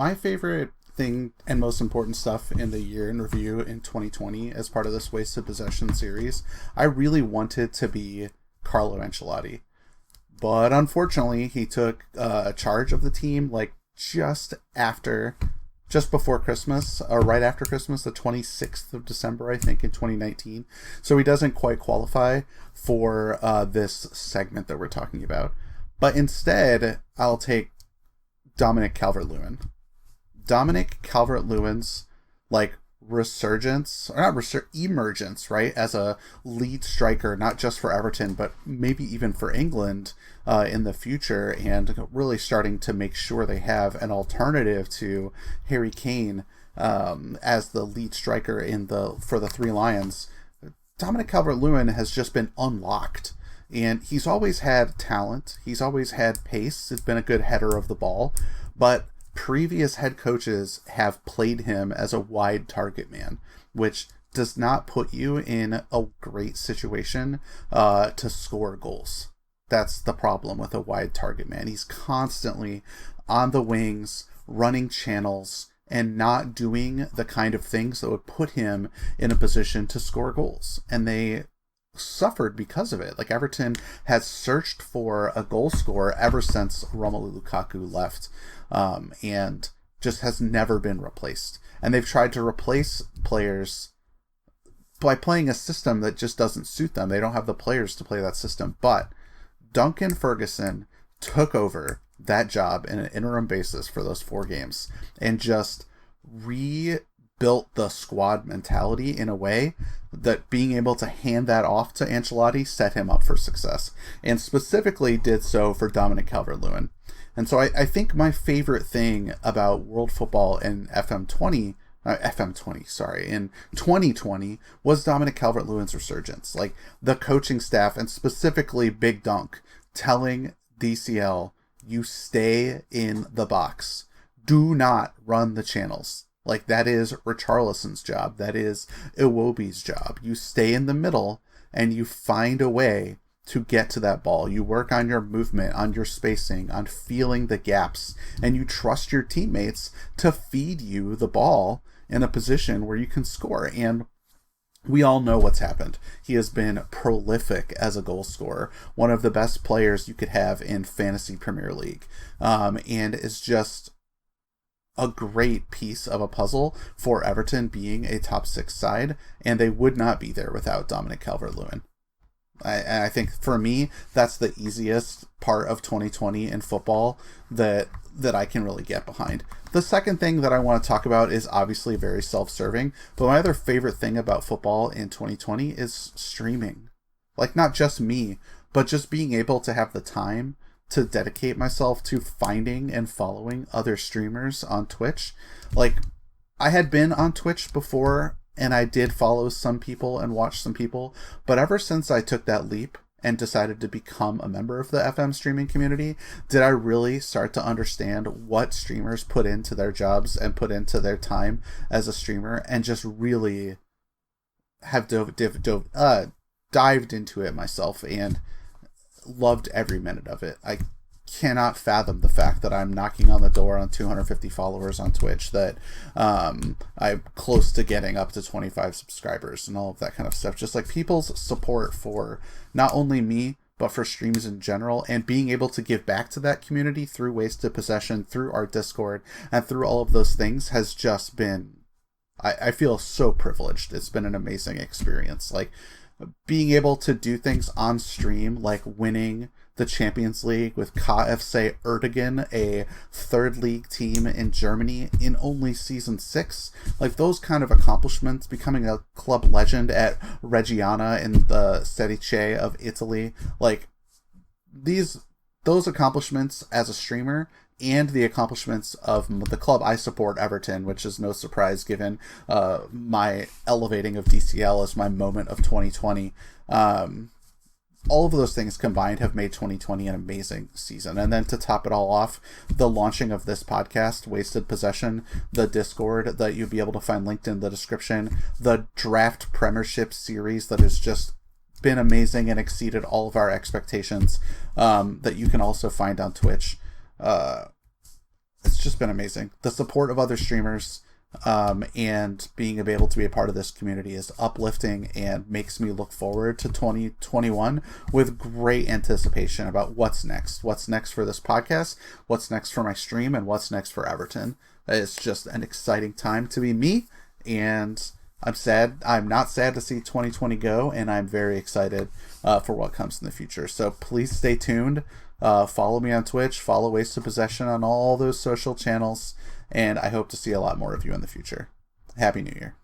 my favorite thing and most important stuff in the year in review in 2020 as part of this Wasted Possession series, I really wanted to be Carlo Ancelotti. But unfortunately, he took charge of the team like just before Christmas, or right after Christmas, the 26th of December, I think, in 2019. So he doesn't quite qualify for this segment that we're talking about. But instead, I'll take Dominic Calvert-Lewin. Dominic Calvert-Lewin's like resurgence, or not emergence, right, as a lead striker, not just for Everton, but maybe even for England in the future, and really starting to make sure they have an alternative to Harry Kane as the lead striker for the Three Lions. Dominic Calvert-Lewin has just been unlocked. And he's always had talent. He's always had pace. He's been a good header of the ball. But previous head coaches have played him as a wide target man, which does not put you in a great situation to score goals. That's the problem with a wide target man. He's constantly on the wings, running channels, and not doing the kind of things that would put him in a position to score goals. And they suffered because of it. Like, Everton has searched for a goal scorer ever since Romelu Lukaku left, and just has never been replaced. And they've tried to replace players by playing a system that just doesn't suit them. They don't have the players to play that system. But Duncan Ferguson took over that job in an interim basis for those 4 games and just rebuilt the squad mentality in a way that being able to hand that off to Ancelotti set him up for success, and specifically did so for Dominic Calvert-Lewin. And so I think my favorite thing about world football in in 2020 was Dominic Calvert-Lewin's resurgence. Like, the coaching staff, and specifically Big Dunk, telling DCL, you stay in the box. Do not run the channels. Like, that is Richarlison's job. That is Iwobi's job. You stay in the middle and you find a way to get to that ball. You work on your movement, on your spacing, on feeling the gaps, and you trust your teammates to feed you the ball in a position where you can score. And we all know what's happened. He has been prolific as a goal scorer, one of the best players you could have in Fantasy Premier League, and is just a great piece of a puzzle for Everton being a top 6 side, and they would not be there without Dominic Calvert-Lewin. I think for me, that's the easiest part of 2020 in football that I can really get behind. The second thing that I want to talk about is obviously very self-serving, but my other favorite thing about football in 2020 is streaming. Like, not just me, but just being able to have the time to dedicate myself to finding and following other streamers on Twitch. Like, I had been on Twitch before, and I did follow some people and watch some people, but ever since I took that leap and decided to become a member of the FM streaming community, did I really start to understand what streamers put into their jobs and put into their time as a streamer, and just really have dived into it myself and loved every minute of it. I cannot fathom the fact that I'm knocking on the door on 250 followers on Twitch, that I'm close to getting up to 25 subscribers and all of that kind of stuff. Just like people's support for not only me, but for streams in general, and being able to give back to that community through Wasted Possession, through our Discord, and through all of those things has just been, I feel so privileged. It's been an amazing experience. Like, being able to do things on stream, like winning the Champions League with KFC Erdogan, a third league team in Germany, in only season 6. Like, those kind of accomplishments, becoming a club legend at Reggiana in the Serie C of Italy, like, those accomplishments as a streamer, and the accomplishments of the club I support, Everton, which is no surprise given my elevating of DCL as my moment of 2020. All of those things combined have made 2020 an amazing season. And then to top it all off, the launching of this podcast, Wasted Possession, the Discord that you'll be able to find linked in the description, the Draft Premiership series that has just been amazing and exceeded all of our expectations, that you can also find on Twitch. it's just been amazing. The support of other streamers, and being able to be a part of this community is uplifting and makes me look forward to 2021 with great anticipation about what's next. What's next for this podcast, what's next for my stream, and what's next for Everton. It's just an exciting time to be me, and I'm not sad to see 2020 go, and I'm very excited for what comes in the future. So please stay tuned. Follow me on Twitch, follow Wasted Possession on all those social channels, and I hope to see a lot more of you in the future. Happy New Year.